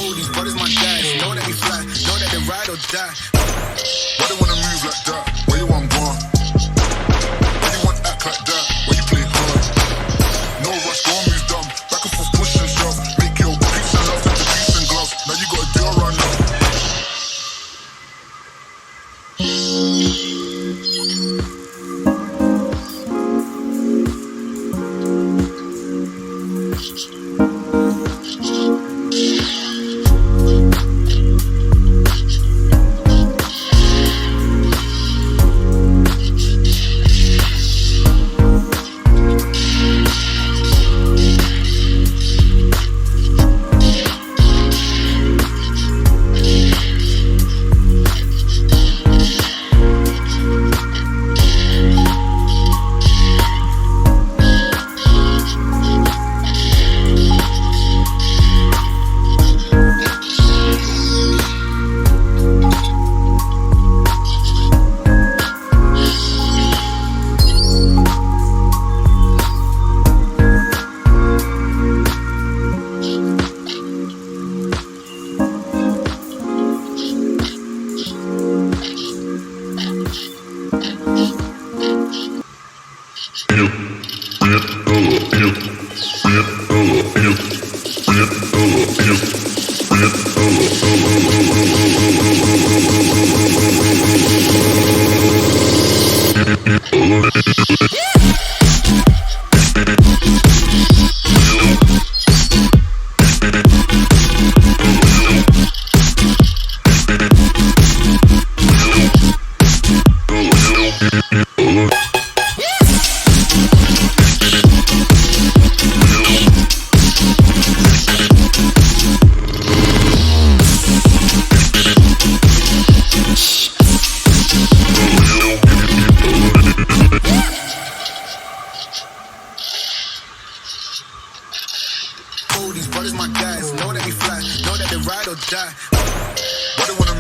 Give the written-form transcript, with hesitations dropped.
All these brothers my guys, know that we fly, know that they ride or die. Why they wanna move like that? Why you want gone? Why you want act like that? Why you play hard? No rush, go on, move dumb. Back and forth, push and shove. Make your peace and love into peace and gloves. Now you got a deal right now. All these brothers my guys, know that we fly, know that they ride or die. Why they wanna